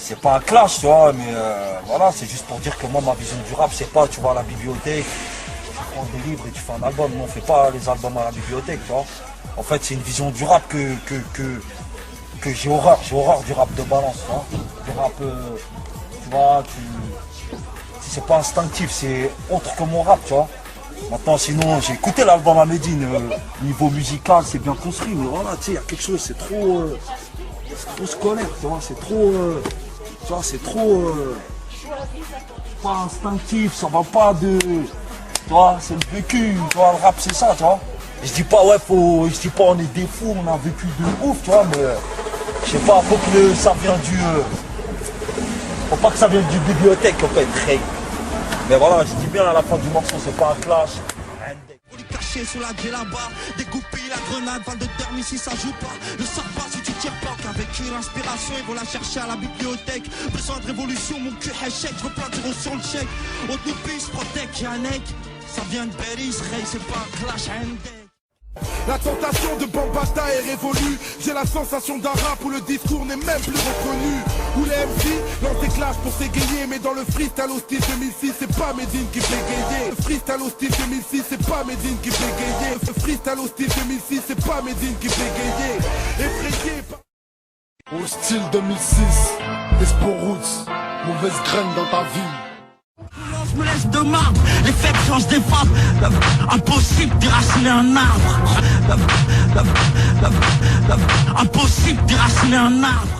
c'est pas un clash, tu vois, mais voilà, c'est juste pour dire que moi, ma vision du rap, c'est pas, tu vas à la bibliothèque, tu prends des livres et tu fais un album. Non, on fait pas les albums à la bibliothèque, tu vois. En fait, c'est une vision du rap que j'ai horreur. J'ai horreur du rap de balance, tu vois. Du rap, tu vois, c'est pas instinctif, c'est autre que mon rap, tu vois. Maintenant, sinon, j'ai écouté l'album à Medine, niveau musical, c'est bien construit, mais voilà, tu sais, il y a quelque chose, c'est trop scolaire, tu vois, c'est trop, tu vois, c'est trop, pas instinctif, ça va pas de, tu vois, c'est le vécu, tu vois, le rap, c'est ça, tu vois. Je dis pas, ouais, je dis pas, on est des fous, on a vécu de ouf, tu vois, mais, je sais pas, faut que ça vienne faut pas que ça vienne du bibliothèque, en fait, mais voilà, je dis bien à la fin du morceau, c'est pas un clash. Caché sous la là-bas, dégoupille la grenade, balle de terme ici ça joue pas. Ne sors pas si tu tires pas, qu'avec l'inspiration ils vont la chercher à la bibliothèque. Besoin de révolution, mon cul échec, je veux plein de zéros sur le chèque. On nous pisse, protège, Yannick. Ça vient de Beris, Ray, c'est pas un clash, Hendek. La tentation de Bambata est révolue. J'ai la sensation d'un rap où le discours n'est même plus reconnu. Où les MC lancent des clashs pour s'égayer. Mais dans le freestyle au style 2006, c'est pas Medine qui fait gayer. Le freestyle au style 2006, c'est pas Medine qui fait gayer. Le freestyle au style 2006, c'est pas Medine qui fait gayer. Effrayé par... Au style 2006, Espo Roots, mauvaise graine dans ta vie. Je me laisse de marbre, les faibles changent des femmes. Impossible d'éraciner un arbre. Impossible d'éraciner un arbre.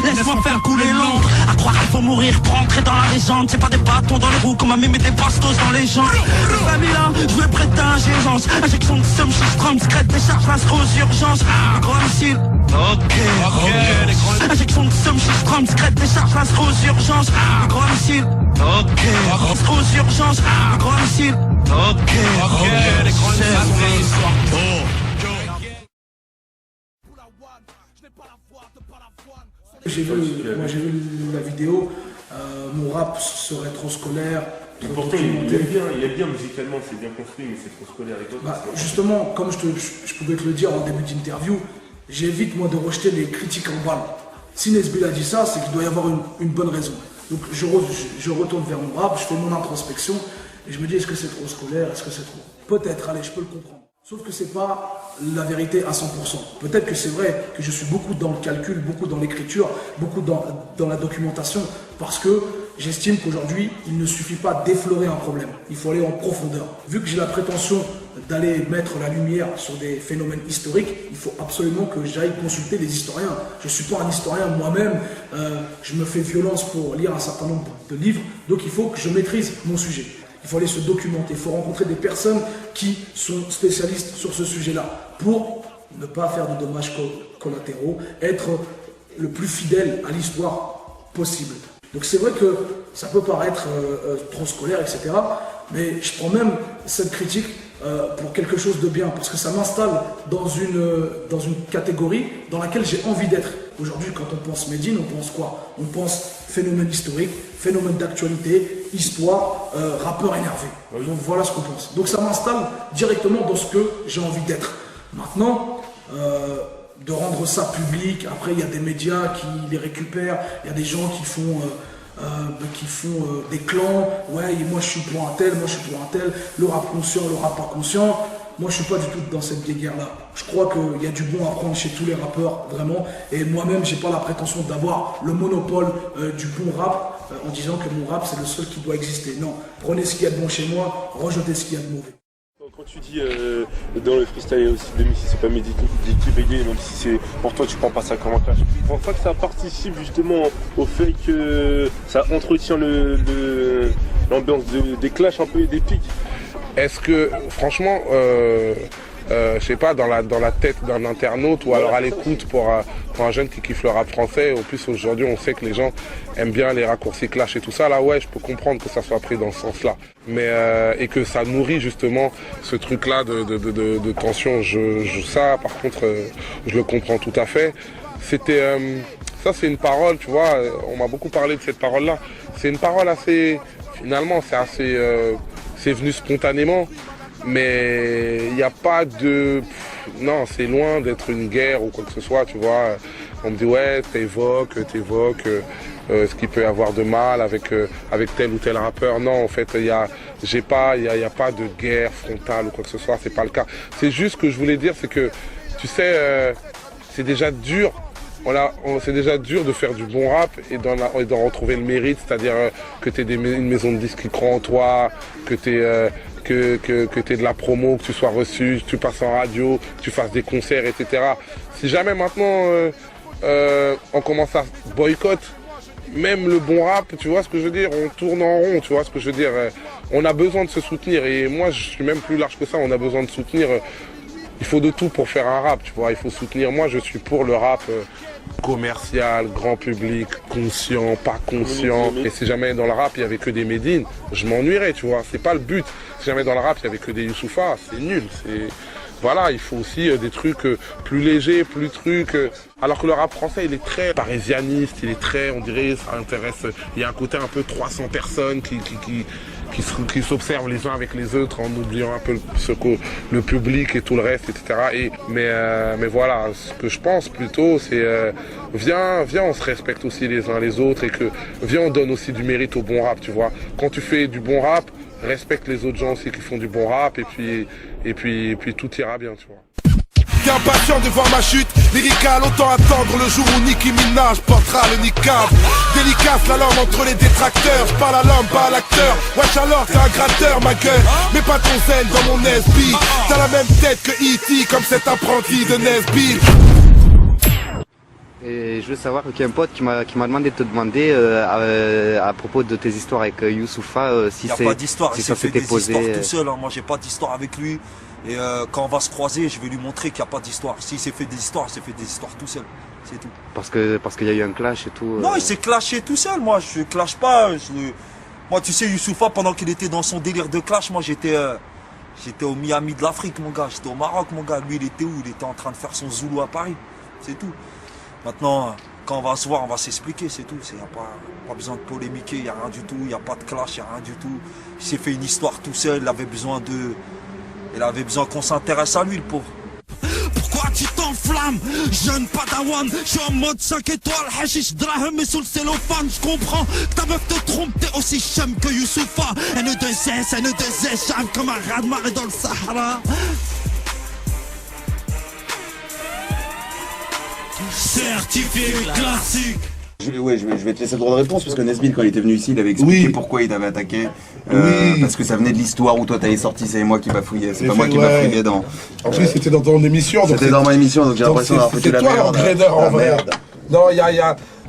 Laisse-moi faire couler l'ombre. À croire qu'il faut mourir pour entrer dans la légende. C'est pas des bâtons dans les roues comme à mémé des bastos dans les jambes. Le famille là, je vais prêter ingérence. Injection de somme, strom, secrète, décharge, masque aux urgences. Le grand missile. Ok. Injection de somme, strom, secrète, décharge, masque aux urgences. Le grand missile. Ok. Aux urgences. Le grand missile. Ok. Les grands J'ai vu la vidéo, mon rap serait trop scolaire. Pourtant, il est bien musicalement, c'est bien construit, mais c'est trop scolaire et tout. Justement, comme je pouvais te le dire en début d'interview, j'évite moi de rejeter les critiques en balle. Si Nesbill a dit ça, c'est qu'il doit y avoir une bonne raison. Donc je retourne vers mon rap, je fais mon introspection et je me dis est-ce que c'est trop scolaire, est-ce que c'est trop... Peut-être, allez, je peux le comprendre. Sauf que c'est pas la vérité à 100%. Peut-être que c'est vrai que je suis beaucoup dans le calcul, beaucoup dans l'écriture, beaucoup dans la documentation, parce que j'estime qu'aujourd'hui, il ne suffit pas d'effleurer un problème. Il faut aller en profondeur. Vu que j'ai la prétention d'aller mettre la lumière sur des phénomènes historiques, il faut absolument que j'aille consulter des historiens. Je ne suis pas un historien moi-même, je me fais violence pour lire un certain nombre de livres, donc il faut que je maîtrise mon sujet. Il faut aller se documenter, il faut rencontrer des personnes qui sont spécialistes sur ce sujet-là pour ne pas faire de dommages collatéraux, être le plus fidèle à l'histoire possible. Donc c'est vrai que ça peut paraître trop scolaire, etc. Mais je prends même cette critique pour quelque chose de bien, parce que ça m'installe dans une catégorie dans laquelle j'ai envie d'être. Aujourd'hui, quand on pense Medine, on pense quoi? On pense phénomène historique, phénomène d'actualité, histoire, rappeur énervé. Donc voilà ce qu'on pense. Donc ça m'installe directement dans ce que j'ai envie d'être. Maintenant, de rendre ça public, après il y a des médias qui les récupèrent, il y a des gens qui font des clans, ouais, et moi je suis pour un tel, moi je suis pour un tel, le rap conscient, le rap pas conscient. Moi je suis pas du tout dans cette guerre-là. Je crois qu'il y a du bon à prendre chez tous les rappeurs, vraiment. Et moi-même, j'ai pas la prétention d'avoir le monopole du bon rap en disant que mon rap c'est le seul qui doit exister. Non, prenez ce qu'il y a de bon chez moi, rejetez ce qu'il y a de mauvais. Quand tu dis dans le freestyle aussi 2006, c'est pas Medine qui bégaye, même si c'est pour toi tu prends pas ça comme un clash. Je pense pas que ça participe justement au fait que ça entretient l'ambiance des clashs un peu et des pics. Est-ce que, franchement, je sais pas, dans la tête d'un internaute ou alors à l'écoute pour un jeune qui kiffe le rap français, en plus aujourd'hui on sait que les gens aiment bien les raccourcis clash et tout ça, là ouais, je peux comprendre que ça soit pris dans ce sens-là. Mais et que ça nourrit justement ce truc-là de tension. Ça, par contre, je le comprends tout à fait. C'était... ça c'est une parole, tu vois, on m'a beaucoup parlé de cette parole-là. C'est une parole assez... Finalement, c'est assez... c'est venu spontanément, mais il n'y a pas de... Non, c'est loin d'être une guerre ou quoi que ce soit, tu vois. On me dit ouais, t'évoques ce qu'il peut y avoir de mal avec tel ou tel rappeur. Non, en fait, il y a pas de guerre frontale ou quoi que ce soit, c'est pas le cas. C'est juste ce que je voulais dire, c'est que, tu sais, c'est déjà dur. C'est déjà dur de faire du bon rap et d'en retrouver le mérite, c'est-à-dire que tu aies une maison de disques qui croit en toi, que tu aies de la promo, que tu sois reçu, que tu passes en radio, que tu fasses des concerts, etc. Si jamais maintenant on commence à boycotter même le bon rap, tu vois ce que je veux dire, on tourne en rond, tu vois ce que je veux dire. On a besoin de se soutenir et moi je suis même plus large que ça, on a besoin de soutenir. Il faut de tout pour faire un rap, tu vois, il faut soutenir. Moi je suis pour le rap commercial, grand public, conscient, pas conscient. Et si jamais dans le rap il y avait que des Médine, je m'ennuierais, tu vois, c'est pas le but. Si jamais dans le rap il y avait que des Youssoupha, c'est nul, Voilà, il faut aussi des trucs plus légers, plus trucs... alors que le rap français, il est très parisianiste, il est très, on dirait, ça intéresse... Il y a un côté un peu 300 personnes qui s'observent les uns avec les autres en oubliant un peu le public et tout le reste, etc. Mais voilà, ce que je pense plutôt, c'est... viens, on se respecte aussi les uns les autres et que... Viens, on donne aussi du mérite au bon rap, tu vois. Quand tu fais du bon rap, respecte les autres gens aussi qui font du bon rap et puis tout ira bien, tu vois. T'es impatient de voir ma chute lyrical, autant attendre le jour où Nicki Minaj portera le niqab. Délicace la langue entre les détracteurs, je parle à l'homme, pas à l'acteur. Wesh alors t'es un gratteur ma gueule, mais pas ton zen dans mon SB. T'as la même tête que E.T. comme cet apprenti de Nesbill. Et je veux savoir qu'il y a un pote qui m'a demandé de te demander à propos de tes histoires avec Youssoupha, si pas d'histoire, si il ça s'est fait s'était des posé. histoires tout seul, hein. Moi j'ai pas d'histoire avec lui. Et quand on va se croiser, je vais lui montrer qu'il n'y a pas d'histoire. S'il s'est fait des histoires, il s'est fait des histoires tout seul. C'est tout. Parce qu'il y a eu un clash et tout. Non, il s'est clashé tout seul. Moi, je clash pas. Moi, tu sais, Youssoupha, pendant qu'il était dans son délire de clash, moi j'étais au Miami de l'Afrique, mon gars. J'étais au Maroc, mon gars. Lui, il était où? Il était en train de faire son Zoulou à Paris. C'est tout. Maintenant, quand on va se voir, on va s'expliquer, c'est tout. Il n'y a pas besoin de polémiquer, il n'y a rien du tout. Il n'y a pas de clash, il n'y a rien du tout. Il s'est fait une histoire tout seul. Il avait besoin qu'on s'intéresse à lui, le pauvre. Pourquoi tu t'enflammes, jeune padawan? Je suis en mode 5 étoiles, hashish, drahem et sous le cellophane. Je comprends que ta meuf te trompe, t'es aussi chum que Youssoupha. N2S, N2S, j'arrive comme un raz de marée dans le Sahara. Certifié classique. Je vais te laisser le droit de réponse parce que Nesbill, quand il était venu ici, il avait expliqué pourquoi il t'avait attaqué. Parce que ça venait de l'histoire où toi t'avais sorti, c'est moi qui bafouillais, c'est pas moi qui bafouillais dans. En plus, c'était dans ton émission. C'était dans ma émission, donc j'ai l'impression d'avoir foutu la merde. C'est toi l'entraîneur en vrai. Non,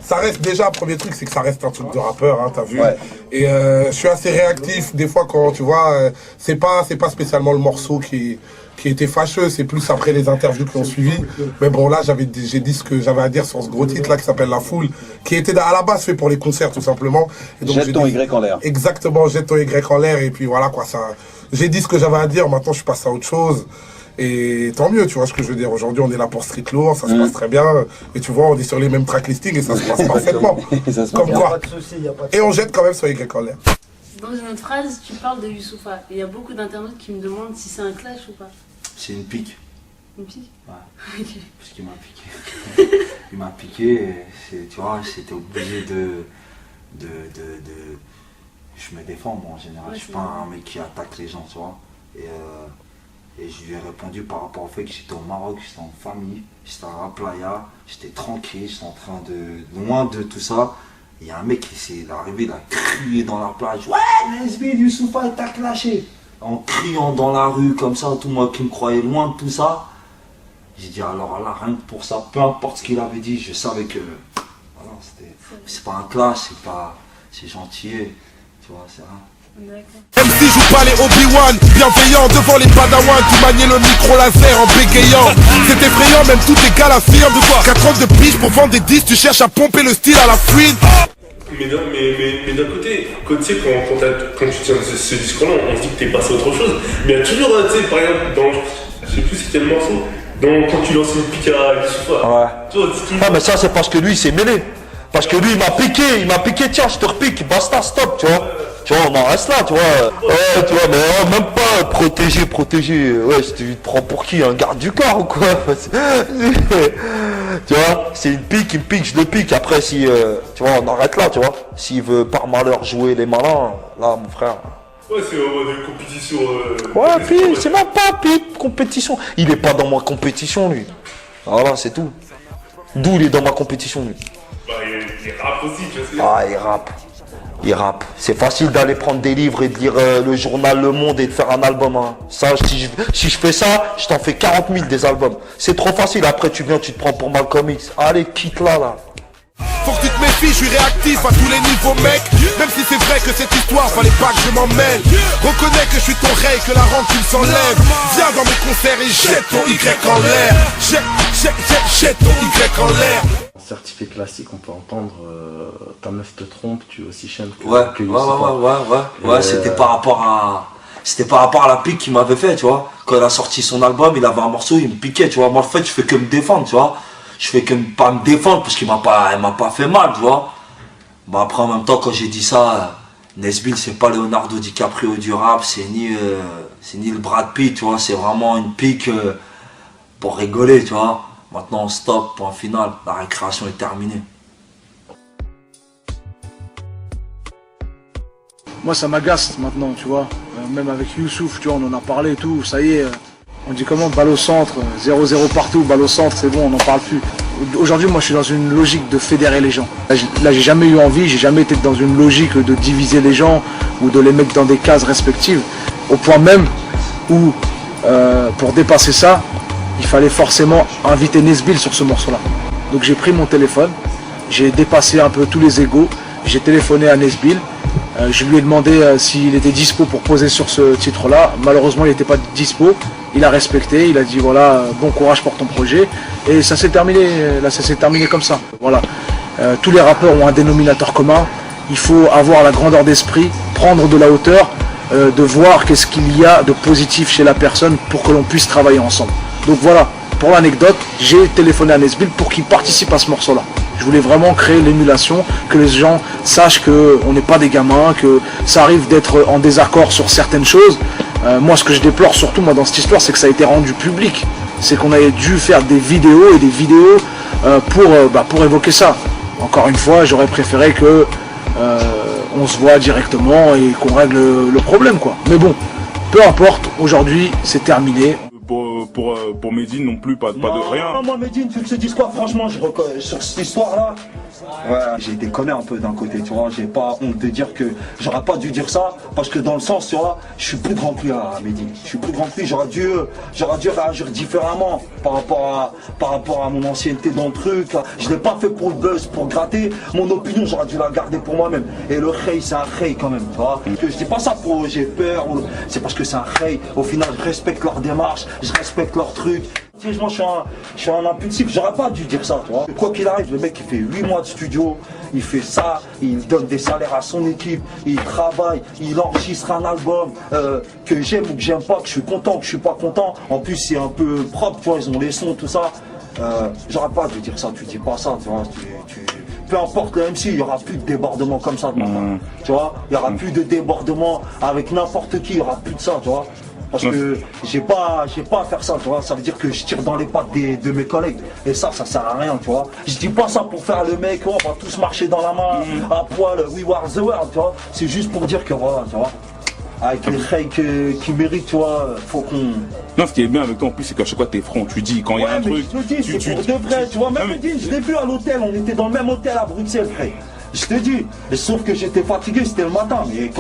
ça reste déjà, premier truc, c'est que ça reste un truc de rappeur, hein, t'as vu. Ouais. Et je suis assez réactif, des fois quand, tu vois, c'est pas spécialement le morceau qui était fâcheux, c'est plus après les interviews qui ont suivi. Mais bon, là, j'ai dit ce que j'avais à dire sur ce gros titre là qui s'appelle La Foule, qui était à la base fait pour les concerts tout simplement. Et donc, jette ton Y en l'air. Exactement, jette ton Y en l'air et puis voilà quoi, ça. J'ai dit ce que j'avais à dire, maintenant je suis passé à autre chose. Et tant mieux, tu vois ce que je veux dire. Aujourd'hui, on est là pour Street Lourd, ça se passe très bien. Et tu vois, on est sur les mêmes track listings et ça se passe parfaitement. Ça se Comme passe quoi. Et on jette quand même son Y en l'air. Dans une autre phrase, tu parles de Youssoupha. Et il y a beaucoup d'internautes qui me demandent si c'est un clash ou pas. C'est une pique. Une pique? Ouais. Ok. Parce qu'il m'a piqué. Il m'a piqué, et tu vois, j'étais obligé de. Je me défends, moi en général. Ouais, je suis pas un mec qui attaque les gens, tu vois. Et je lui ai répondu par rapport au fait que j'étais au Maroc, j'étais en famille, j'étais à la playa, j'étais tranquille, j'étais en train de. Loin de tout ça. Il y a un mec qui s'est arrivé, il a crié dans la plage. Ouais, Nesbill, Youssoupha, il t'a clashé. En criant dans la rue comme ça, tout le monde qui me croyait loin de tout ça. J'ai dit alors là, rien que pour ça, peu importe ce qu'il avait dit, je savais que voilà, c'est pas un clash, c'est gentil, tu vois, c'est rien. MC joue pas les Obi-Wan, bienveillant devant les padawans qui maniaient le micro laser en bégayant. C'est effrayant, même tous tes gars l'affirment. De quoi 4 ans de pige pour vendre des disques, tu cherches à pomper le style à la fuite. Mais d'un côté, quand tu tiens ce discours-là, on se dit que t'es passé à autre chose. Mais il y a toujours, tu sais, par exemple, je sais plus c'était le morceau, quand tu lances une pique à Youssoupha. Ouais. Tu vois, Ah, mais ça, c'est parce que lui, il s'est mêlé. Parce que lui, il m'a piqué, tiens, je te repique, basta, stop, tu vois. Tu vois, on en reste là, tu vois. Ouais, tu vois, mais même pas protéger. Ouais, tu te prends pour qui? Un garde du corps ou quoi? Tu vois, c'est une pique, je le pique. Après, si, tu vois, on arrête là, tu vois. S'il veut par malheur jouer les malins, là, mon frère. Ouais, c'est vraiment des compétitions. Ouais, puis c'est même pas compétition. Il est pas dans ma compétition, lui. Voilà, c'est tout. D'où il est dans ma compétition, lui. Bah, il rappe aussi, tu sais. Ah, il rappe. Il rappe. C'est facile d'aller prendre des livres et de lire le journal Le Monde et de faire un album. Hein. Ça, si je fais ça, je t'en fais 40 000 des albums. C'est trop facile. Après, tu viens, tu te prends pour Malcolm X. Allez, quitte là. Faut que tu te méfies, je suis réactif à tous les niveaux mec. Même si c'est vrai que cette histoire, fallait pas que je m'en mêle. Reconnais que je suis ton rey, que la rancune s'enlève. Viens dans mes concerts et jette ton Y en l'air. Jette ton Y en l'air. Certifié classique, on peut entendre ta meuf te trompe, tu es aussi chaîne que Ouais, c'était par rapport à la pique qu'il m'avait fait, tu vois. Quand il a sorti son album, il avait un morceau, il me piquait, tu vois. Moi, en fait, je fais que me défendre, tu vois. Je fais que pas me défendre parce qu'il m'a pas fait mal, tu vois. Bah après, en même temps, quand j'ai dit ça, Nesbill, c'est pas Leonardo DiCaprio du rap, c'est ni le Brad Pitt, tu vois. C'est vraiment une pique pour rigoler, tu vois. Maintenant, on stop, point final, la récréation est terminée. Moi, ça m'agace maintenant, tu vois. Même avec Youssouf, tu vois, on en a parlé et tout, ça y est. On dit comment, balle au centre, 0-0 partout, balle au centre, c'est bon, on n'en parle plus. Aujourd'hui, moi, je suis dans une logique de fédérer les gens. Là, j'ai jamais eu envie, j'ai jamais été dans une logique de diviser les gens ou de les mettre dans des cases respectives. Au point même où, pour dépasser ça, il fallait forcément inviter Nesbill sur ce morceau-là. Donc j'ai pris mon téléphone, j'ai dépassé un peu tous les égos, j'ai téléphoné à Nesbill. Je lui ai demandé s'il était dispo pour poser sur ce titre-là. Malheureusement, il n'était pas dispo. Il a respecté, il a dit voilà, bon courage pour ton projet. Et ça s'est terminé, là ça s'est terminé comme ça. Voilà. Tous les rappeurs ont un dénominateur commun. Il faut avoir la grandeur d'esprit, prendre de la hauteur, de voir qu'est-ce qu'il y a de positif chez la personne pour que l'on puisse travailler ensemble. Donc voilà, pour l'anecdote, j'ai téléphoné à Nesbill pour qu'il participe à ce morceau-là. Je voulais vraiment créer l'émulation, que les gens sachent qu'on n'est pas des gamins, que ça arrive d'être en désaccord sur certaines choses. Moi, ce que je déplore surtout dans cette histoire, c'est que ça a été rendu public. C'est qu'on avait dû faire des vidéos et des vidéos pour évoquer ça. Encore une fois, j'aurais préféré que on se voit directement et qu'on règle le problème, quoi. Mais bon, peu importe, aujourd'hui, c'est terminé. Pour Medine non plus, pas de rien. Non, moi Medine, tu te dis quoi, franchement, sur cette histoire-là, ouais, j'ai déconné un peu d'un côté, tu vois, j'ai pas honte de dire que j'aurais pas dû dire ça, parce que dans le sens, tu vois, je suis plus grand que lui à Medine, je suis plus grand que lui, j'aurais dû réagir différemment par rapport à mon ancienneté dans le truc, je l'ai pas fait pour le buzz, pour gratter, mon opinion, j'aurais dû la garder pour moi-même, et le khey, c'est un khey quand même, tu vois, je dis pas ça pour j'ai peur, c'est parce que c'est un khey, au final, je respecte leur démarche, je respecte leur truc. Moi, je suis un impulsif, j'aurais pas dû dire ça, tu vois. Quoi qu'il arrive, le mec, il fait 8 mois de studio, il fait ça, il donne des salaires à son équipe, il travaille, il enregistre un album, que j'aime ou que j'aime pas, que je suis content ou que je suis pas content. En plus, c'est un peu propre, tu vois, ils ont les sons, tout ça. J'aurais pas dû dire ça, tu dis pas ça, tu vois. Peu importe le MC, il n'y aura plus de débordement comme ça, tu vois. Il n'y aura plus de débordement avec n'importe qui, il n'y aura plus de ça, tu vois. Parce que j'ai pas à faire ça, tu vois. Ça veut dire que je tire dans les pattes de mes collègues. Et ça sert à rien, tu vois. Je dis pas ça pour faire le mec, oh, on va tous marcher dans la main, à poil, we are the world, tu vois. C'est juste pour dire que voilà, tu vois. Avec les fakes qui méritent, tu vois, faut qu'on... Non, ce qui est bien avec toi en plus, c'est qu'à chaque fois t'es franc, tu dis quand il y a un truc. Je te dis, c'est pour de vrai, tu vois. Même je l'ai vu à l'hôtel, on était dans le même hôtel à Bruxelles, frère. Je te dis, sauf que j'étais fatigué, c'était le matin, mais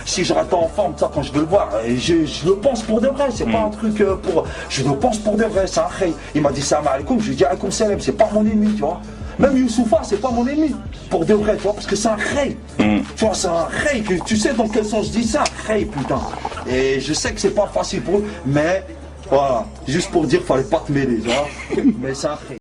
si je reste en forme, ça, quand je veux le voir, je le pense pour de vrai, c'est pas un truc pour... Je le pense pour de vrai, c'est un khey. Il m'a dit salam alaikum, je lui ai dit alaikum salam, c'est pas mon ennemi, tu vois. Même Youssoufa, c'est pas mon ennemi, pour de vrai, tu vois, parce que c'est un khey. Tu vois, c'est un khey, que tu sais dans quel sens je dis ça, khey, putain. Et je sais que c'est pas facile pour eux, mais voilà, juste pour dire, fallait pas te mêler, tu vois. Mais c'est un khey.